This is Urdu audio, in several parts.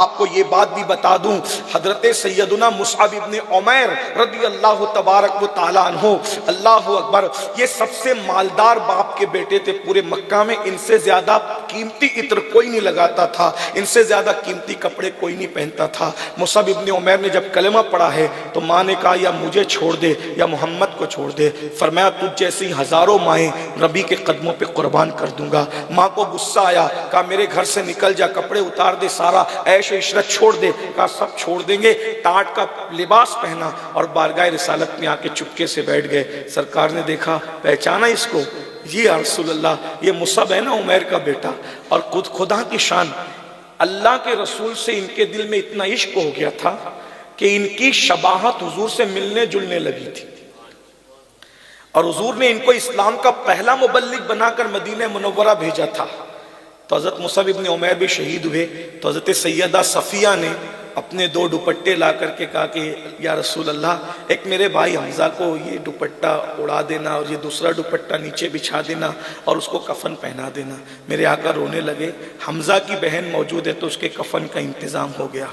آپ کو یہ بات بھی بتا دوں، حضرت سیدنا مصعب ابن عمیر رضی اللہ تبارک و تعالیٰ عنہ، اللہ اکبر، یہ سب سے مالدار باپ کے بیٹے تھے پورے مکہ میں، ان سے زیادہ قیمتی عطر کوئی نہیں لگاتا تھا، ان سے زیادہ قیمتی کپڑے کوئی نہیں پہنتا تھا۔ مصعب ابن عمیر نے جب کلمہ پڑھا ہے تو ماں نے کہا یا مجھے چھوڑ دے یا محمد کو چھوڑ دے، فرمایا تجھ جیسی ہزاروں مائیں نبی کے قدموں پہ قربان کر دوں گا۔ ماں کو غصہ آیا، کہا میرے گھر سے نکل جا، کپڑے اتار دے، سارا عیش و عشرت چھوڑ دے، کہا سب چھوڑ دیں گے۔ ٹاٹ کا لباس پہنا اور بارگاہ رسالت میں آ کے چپکے سے بیٹھ گئے۔ سرکار نے دیکھا، پہچانا اس کو؟ جی یا رسول اللہ، یہ مصعب ہے نا عمیر کا بیٹا۔ اور خدا کی شان، اللہ کے رسول سے ان کے دل میں اتنا عشق ہو گیا تھا کہ ان کی شباہت حضور سے ملنے جلنے لگی تھی، اور حضور نے ان کو اسلام کا پہلا مبلغ بنا کر مدینہ منورہ بھیجا تھا۔ تو حضرت مصعب ابن عمیر بھی شہید ہوئے، تو حضرت سیدہ صفیہ نے اپنے 2 دوپٹے لا کر کے کہا کہ یا رسول اللہ، ایک میرے بھائی حمزہ کو یہ دوپٹہ اڑا دینا اور یہ دوسرا دوپٹہ نیچے بچھا دینا اور اس کو کفن پہنا دینا۔ میرے آقا رونے لگے، حمزہ کی بہن موجود ہے تو اس کے کفن کا انتظام ہو گیا،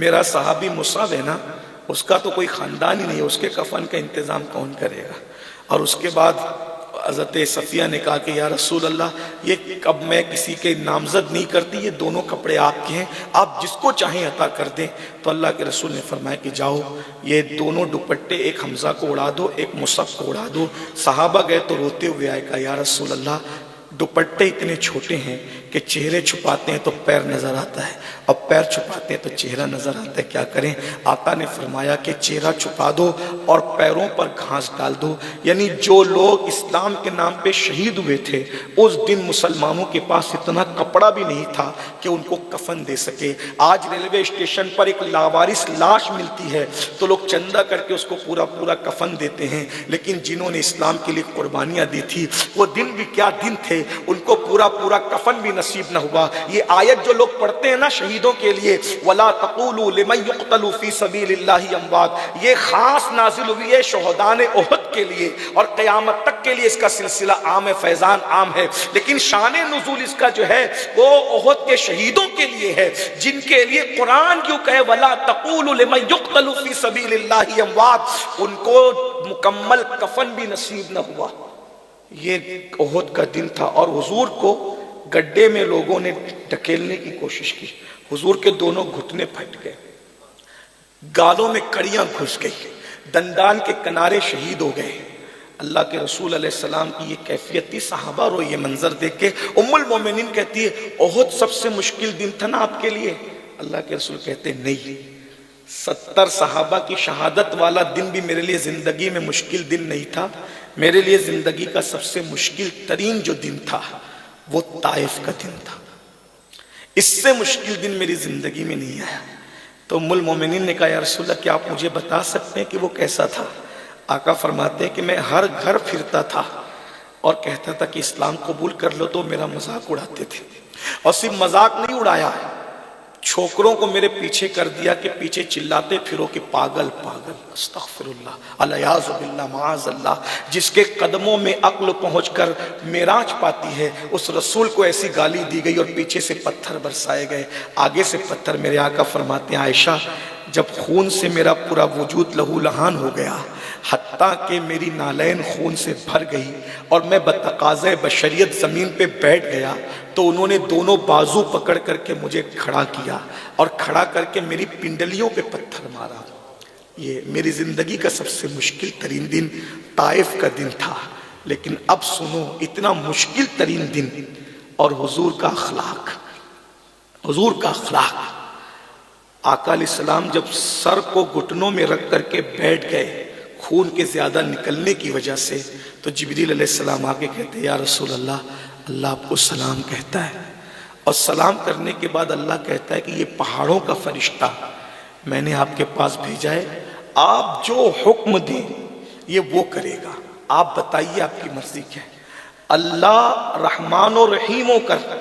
میرا صحابی مصعب ہے نا، اس کا تو کوئی خاندان ہی نہیں ہے، اس کے کفن کا انتظام کون کرے گا؟ اور اس کے بعد حضرت صفیہ نے کہا کہ یا رسول اللہ، یہ اب میں کسی کے نامزد نہیں کرتی، یہ دونوں کپڑے آپ کے ہیں، آپ جس کو چاہیں عطا کر دیں۔ تو اللہ کے رسول نے فرمایا کہ جاؤ، یہ دونوں دوپٹے ایک حمزہ کو اڑا دو، ایک مصعب کو اڑا دو۔ صحابہ گئے تو روتے ہوئے آئے، کہا یا رسول اللہ، دوپٹے اتنے چھوٹے ہیں کہ چہرے چھپاتے ہیں تو پیر نظر آتا ہے، اور پیر چھپاتے ہیں تو چہرہ نظر آتا ہے، کیا کریں؟ آقا نے فرمایا کہ چہرہ چھپا دو اور پیروں پر گھاس ڈال دو۔ یعنی جو لوگ اسلام کے نام پہ شہید ہوئے تھے، اس دن مسلمانوں کے پاس اتنا کپڑا بھی نہیں تھا کہ ان کو کفن دے سکے۔ آج ریلوے اسٹیشن پر ایک لاوارث لاش ملتی ہے تو لوگ چندہ کر کے اس کو پورا پورا کفن دیتے ہیں، لیکن جنہوں نے اسلام کے لیے قربانیاں دی تھی، وہ دن بھی کیا دن تھے، ان کو پورا پورا کفن بھی نصیب نہ ہوا۔ یہ آیت جو لوگ پڑھتے ہیں نا شہیدوں کے لیے، وَلَا تَقُولُوا لِمَنْ يُقْتَلُ فِي سَبِيلِ اللَّهِ أَمْوَاتٌ، یہ خاص نازل ہوئی ہے شہدان احد کے لیے، اور قیامت تک کے لیے اس کا سلسلہ عام ہے، فیضان عام ہے، لیکن شان نزول اس کا جو ہے وہ احد کے شہیدوں کے لیے ہے، جن کے لیے قرآن کیوں کہے وَلَا تَقُولُوا لِمَنْ يُقْتَلُ فِي سَبِيلِ اللَّهِ أَمْوَاتٌ، ان کو مکمل کفن بھی نصیب نہ ہوا۔ یہ احد کا دن تھا، اور حضور کو گڈھے میں لوگوں نے ڈھکیلنے کی کوشش کی، حضور کے دونوں گھٹنے پھٹ گئے، گالوں میں کڑیاں گھس گئی، دندان کے کنارے شہید ہو گئے۔ اللہ کے رسول علیہ السلام کی یہ کیفیت تھی، صحابہ رو یہ منظر دیکھ کے۔ ام المومنین کہتی ہے احد سب سے مشکل دن تھا نا آپ کے لیے؟ اللہ کے رسول کہتے ہیں نہیں، 70 صحابہ کی شہادت والا دن بھی میرے لیے زندگی میں مشکل دن نہیں تھا، میرے لیے زندگی کا سب سے مشکل ترین جو دن تھا وہ طائف کا دن تھا، اس سے مشکل دن میری زندگی میں نہیں آیا۔ تو ام المومنین نے کہا یا رسول اللہ، کیا آپ مجھے بتا سکتے ہیں کہ وہ کیسا تھا؟ آقا فرماتے ہیں کہ میں ہر گھر پھرتا تھا اور کہتا تھا کہ اسلام قبول کر لو، تو میرا مذاق اڑاتے تھے، اور صرف مذاق نہیں اڑایا، چھوکروں کو میرے پیچھے کر دیا کہ پیچھے چلاتے پھرو کہ پاگل پاگل، استغفر اللہ، الیاذ باللہ، معاذ اللہ۔ جس کے قدموں میں عقل پہنچ کر معراج پاتی ہے، اس رسول کو ایسی گالی دی گئی اور پیچھے سے پتھر برسائے گئے، آگے سے پتھر۔ میرے آقا فرماتے ہیں عائشہ، جب خون سے میرا پورا وجود لہو لہان ہو گیا، حتیٰ کہ میری نالین خون سے بھر گئی اور میں بتقاضۂ بشریت زمین پہ بیٹھ گیا، تو انہوں نے دونوں بازو پکڑ کر کے مجھے کھڑا کیا اور کھڑا کر کے میری پنڈلیوں پہ پتھر مارا۔ یہ میری زندگی کا سب سے مشکل ترین دن طائف کا دن تھا۔ لیکن اب سنو، اتنا مشکل ترین دن اور حضور کا اخلاق، حضور کا اخلاق۔ آقا علیہ السلام جب سر کو گھٹنوں میں رکھ کر کے بیٹھ گئے خون کے زیادہ نکلنے کی وجہ سے، تو جبریل علیہ السلام آگے کہتے ہیں یا رسول اللہ، اللہ آپ کو سلام کہتا ہے، اور سلام کرنے کے بعد اللہ کہتا ہے کہ یہ پہاڑوں کا فرشتہ میں نے آپ کے پاس بھیجا ہے، آپ جو حکم دیں یہ وہ کرے گا، آپ بتائیے آپ کی مرضی کیا ہے۔ اللہ رحمان و رحیم ہو کر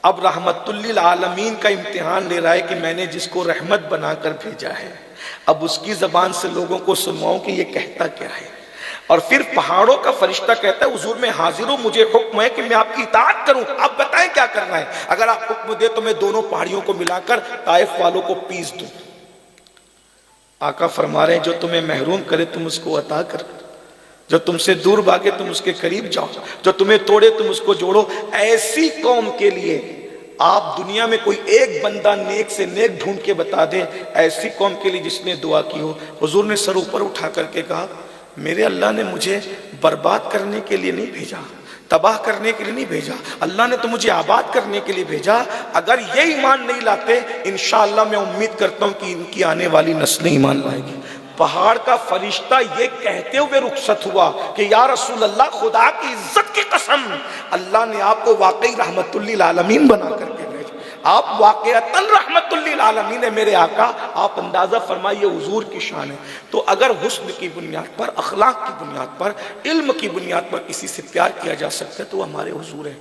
اب رحمت للعالمین کا امتحان لے رہا ہے کہ میں نے جس کو رحمت بنا کر بھیجا ہے، اب اس کی زبان سے لوگوں کو سنواؤں کہ یہ کہتا کیا ہے۔ اور پھر پہاڑوں کا فرشتہ کہتا ہے حضور میں حاضر ہوں، مجھے حکم ہے کہ میں آپ کی اطاعت کروں، آپ بتائیں کیا کرنا ہے، اگر آپ حکم دے تو میں دونوں پہاڑیوں کو ملا کر طائف والوں کو پیس دوں۔ آقا فرما رہے ہیں جو تمہیں محروم کرے تم اس کو عطا کر، جو تم سے دور بھاگے تم اس کے قریب جاؤ، جو تمہیں توڑے تم اس کو جوڑو۔ ایسی قوم کے لیے آپ دنیا میں کوئی ایک بندہ نیک سے نیک ڈھونڈ کے بتا دیں، ایسی قوم کے لیے جس نے دعا کی ہو۔ حضور نے سر اوپر اٹھا کر کے کہا میرے اللہ نے مجھے برباد کرنے کے لیے نہیں بھیجا، تباہ کرنے کے لیے نہیں بھیجا، اللہ نے تو مجھے آباد کرنے کے لیے بھیجا۔ اگر یہ ایمان نہیں لاتے انشاءاللہ میں امید کرتا ہوں کہ ان کی آنے والی نسلیں ایمان لائے گی۔ پہاڑ کا فرشتہ یہ کہتے ہوئے رخصت ہوا کہ یا رسول اللہ خدا کی عزت کی قسم، اللہ نے آپ کو واقعی رحمت للعالمین بنا کر کے بھیجا، آپ واقعتاً رحمت للعالمین ہے میرے آقا۔ آپ اندازہ فرمائیے حضور کی شان ہے۔ تو اگر حسن کی بنیاد پر، اخلاق کی بنیاد پر، علم کی بنیاد پر کسی سے پیار کیا جا سکتا ہے تو وہ ہمارے حضور ہیں۔